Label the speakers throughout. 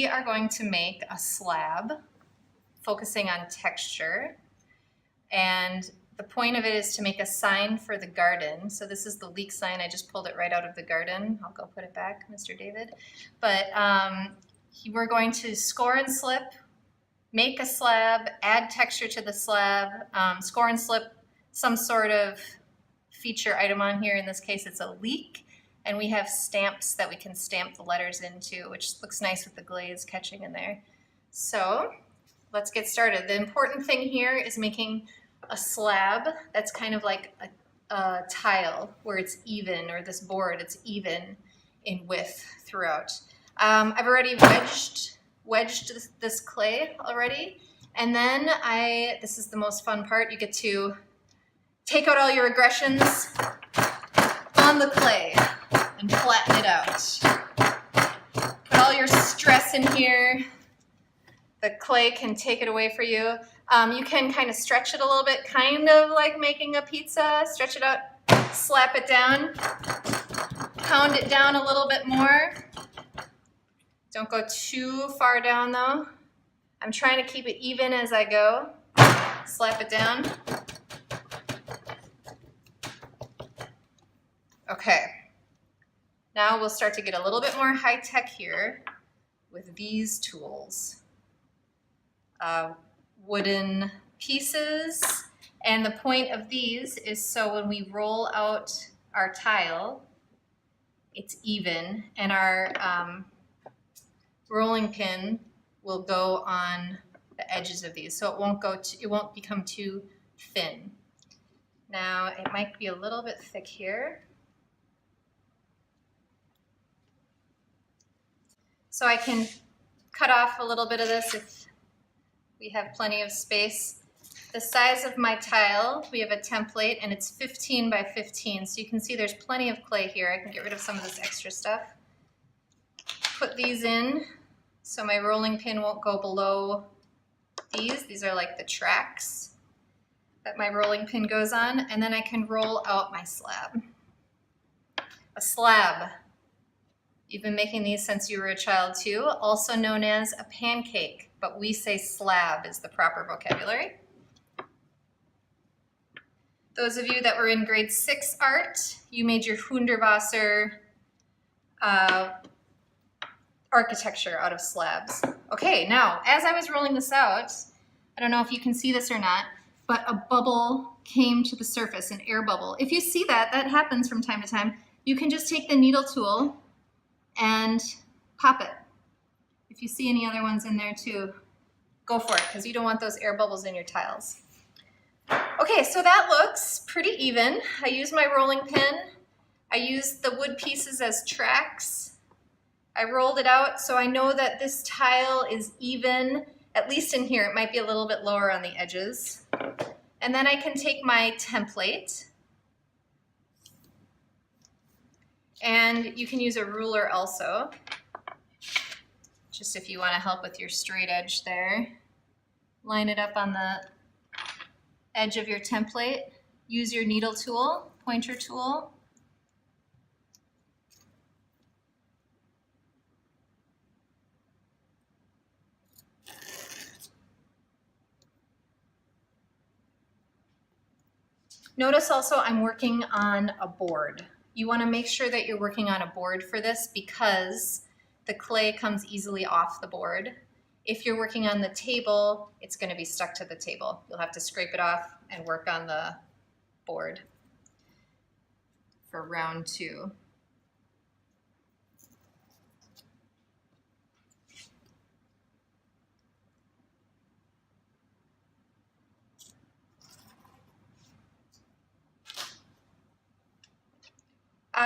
Speaker 1: are going to make a slab focusing on texture, and the point of it is to make a sign for the garden. So this is the leek sign. I just pulled it right out of the garden. I'll go put it back, Mr. David. But we're going to score and slip, make a slab, add texture to the slab, score and slip some sort of feature item on here. In this case, it's a leek. And we have stamps that we can stamp the letters into, which looks nice with the glaze catching in there. So let's get started. The important thing here is making a slab that's kind of like a tile where it's even, or this board, it's even in width throughout. I've already wedged this clay already. And then this is the most fun part, you get to take out all your aggressions on the clay and flatten it out. Put all your stress in here. The clay can take it away for you. You can kind of stretch it a little bit, kind of like making a pizza. Stretch it out, slap it down, pound it down a little bit more. Don't go too far down though. I'm trying to keep it even as I go. Slap it down. Okay. Now we'll start to get a little bit more high tech here with these tools. Wooden pieces, and the point of these is so when we roll out our tile, it's even, and our rolling pin will go on the edges of these, so it won't become too thin. Now it might be a little bit thick here. So I can cut off a little bit of this if we have plenty of space. The size of my tile, we have a template and it's 15 by 15. So you can see there's plenty of clay here. I can get rid of some of this extra stuff. Put these in so my rolling pin won't go below these. These are like the tracks that my rolling pin goes on. And then I can roll out my slab. A slab. You've been making these since you were a child too, also known as a pancake, but we say slab is the proper vocabulary. Those of you that were in grade 6 art, you made your Hundertwasser architecture out of slabs. Okay, now, as I was rolling this out, I don't know if you can see this or not, but a bubble came to the surface, an air bubble. If you see that, that happens from time to time, you can just take the needle tool and pop it. If you see any other ones in there too, go for it, because you don't want those air bubbles in your tiles. Okay, so that looks pretty even. I use my rolling pin. I used the wood pieces as tracks. I rolled it out so I know that this tile is even, at least in here. It might be a little bit lower on the edges. And then I can take my template, and you can use a ruler also, just if you want to help with your straight edge there. Line it up on the edge of your template. Use your needle tool, pointer tool. Notice also I'm working on a board. You want to make sure that you're working on a board for this because the clay comes easily off the board. If you're working on the table, it's going to be stuck to the table. You'll have to scrape it off and work on the board for round 2.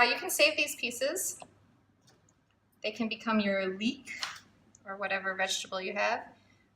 Speaker 1: You can save these pieces. They can become your leek or whatever vegetable you have.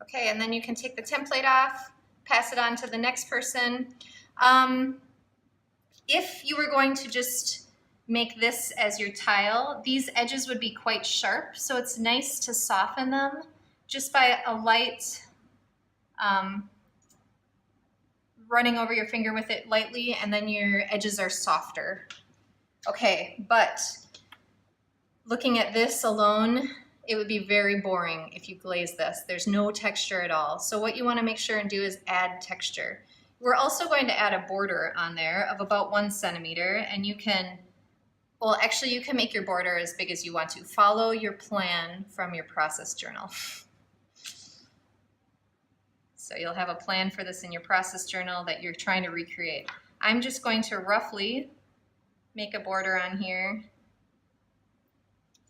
Speaker 1: Okay, and then you can take the template off, pass it on to the next person. If you were going to just make this as your tile, these edges would be quite sharp, so it's nice to soften them just by a light running over your finger with it lightly, and then your edges are softer. Okay, but looking at this alone, it would be very boring if you glaze this. There's no texture at all. So what you want to make sure and do is add texture. We're also going to add a border on there of about 1 centimeter, and you can, well, actually you can make your border as big as you want to. Follow your plan from your process journal. So you'll have a plan for this in your process journal that you're trying to recreate. I'm just going to roughly make a border on here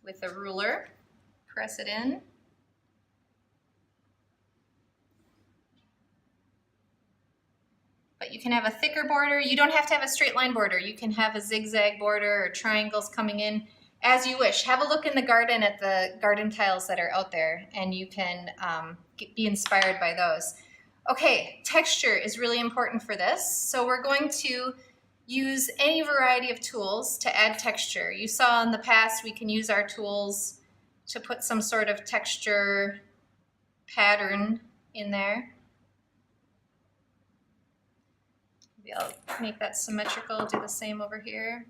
Speaker 1: with a ruler. Press it in. But you can have a thicker border. You don't have to have a straight line border. You can have a zigzag border or triangles coming in as you wish. Have a look in the garden at the garden tiles that are out there, and you can be inspired by those. Okay, texture is really important for this. So we're going to use any variety of tools to add texture. You saw in the past we can use our tools to put some sort of texture pattern in there. Maybe I'll make that symmetrical, do the same over here.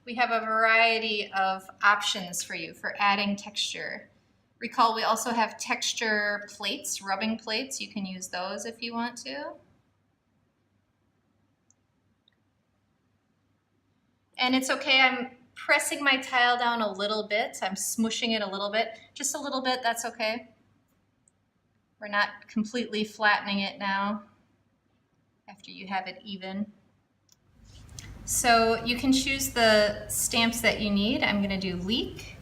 Speaker 1: We have a variety of options for you for adding texture. Recall we also have texture plates, rubbing plates. You can use those if you want to. And it's okay, I'm pressing my tile down a little bit. I'm smushing it a little bit. Just a little bit, that's okay. We're not completely flattening it now after you have it even. So you can choose the stamps that you need. I'm gonna do leak,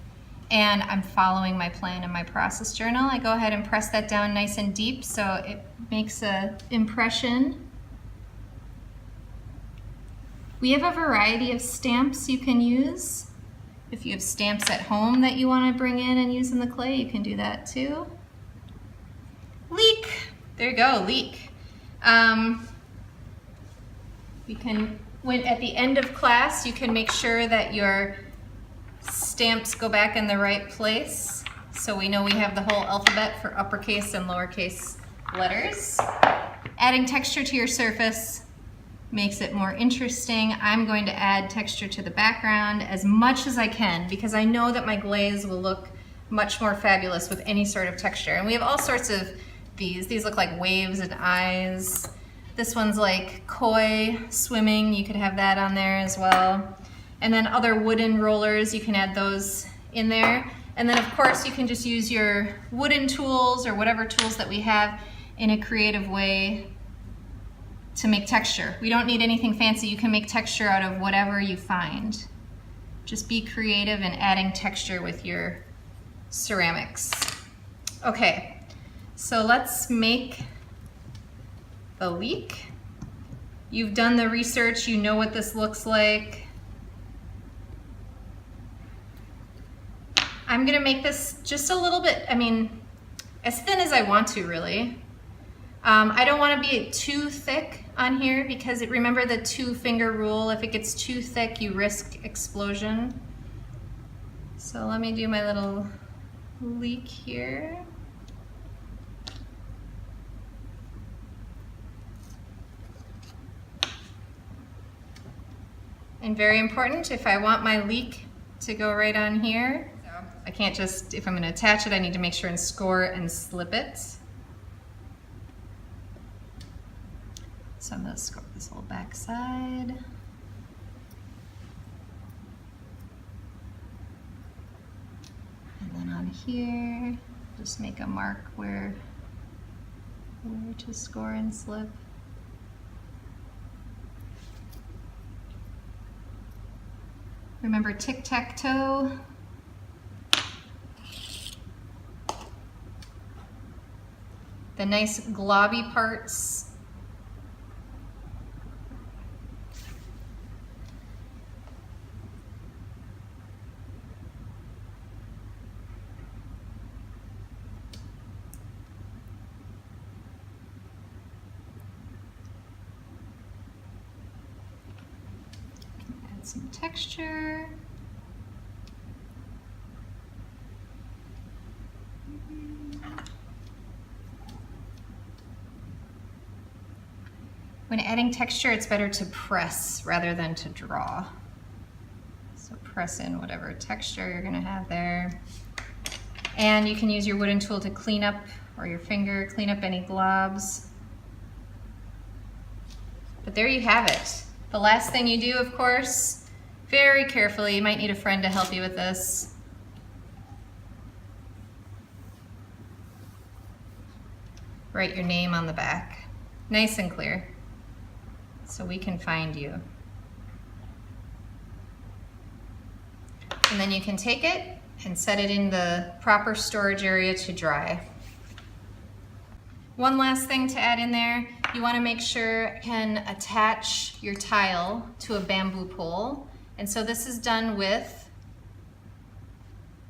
Speaker 1: and I'm following my plan in my process journal. I go ahead and press that down nice and deep so it makes an impression. We have a variety of stamps you can use. If you have stamps at home that you want to bring in and use in the clay, you can do that too. Leak, there you go, leak. We can, at the end of class, you can make sure that your stamps go back in the right place. So we know we have the whole alphabet for uppercase and lowercase letters. Adding texture to your surface makes it more interesting. I'm going to add texture to the background as much as I can because I know that my glaze will look much more fabulous with any sort of texture. And we have all sorts of these. These look like waves and eyes. This one's like koi swimming. You could have that on there as well. And then other wooden rollers, you can add those in there. And then of course you can just use your wooden tools or whatever tools that we have in a creative way to make texture. We don't need anything fancy. You can make texture out of whatever you find. Just be creative in adding texture with your ceramics. Okay, so let's make the leak. You've done the research, you know what this looks like. I'm gonna make this just a little bit, I mean, as thin as I want to really. I don't want to be too thick on here because remember the 2-finger rule, if it gets too thick you risk explosion. So let me do my little leak here. And very important, if I want my leak to go right on here, I can't just, if I'm going to attach it, I need to make sure and score and slip it. So I'm going to score this whole back side. And then on here, just make a mark where to score and slip. Remember tic-tac-toe? The nice globby parts. Add some texture. When adding texture, it's better to press rather than to draw. So press in whatever texture you're gonna have there. And you can use your wooden tool to clean up, or your finger, clean up any globs. But there you have it. The last thing you do, of course, very carefully, you might need a friend to help you with this. Write your name on the back, nice and clear, so we can find you. And then you can take it and set it in the proper storage area to dry. One last thing to add in there, you want to make sure you can attach your tile to a bamboo pole. And so this is done with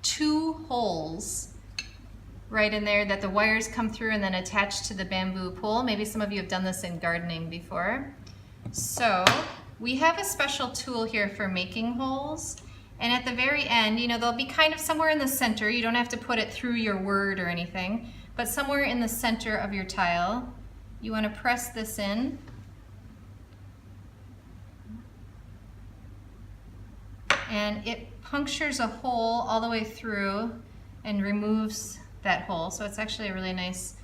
Speaker 1: 2 holes right in there that the wires come through and then attach to the bamboo pole. Maybe some of you have done this in gardening before. So we have a special tool here for making holes. And at the very end, you know, they'll be kind of somewhere in the center. You don't have to put it through your word or anything. But somewhere in the center of your tile, you want to press this in. And it punctures a hole all the way through and removes that hole. So it's actually a really nice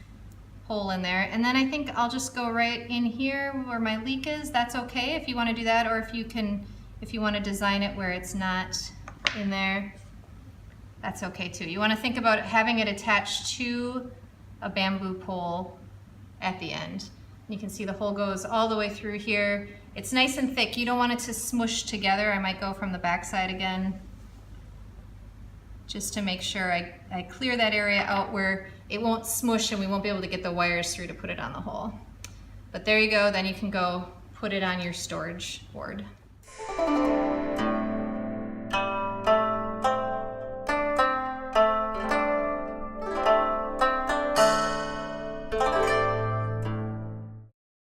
Speaker 1: hole in there. And then I think I'll just go right in here where my leak is. That's okay if you want to do that, or if you want to design it where it's not in there, that's okay too. You want to think about having it attached to a bamboo pole at the end. You can see the hole goes all the way through here. It's nice and thick. You don't want it to smush together. I might go from the back side again just to make sure I clear that area out where it won't smush and we won't be able to get the wires through to put it on the hole. But there you go. Then you can go put it on your storage board.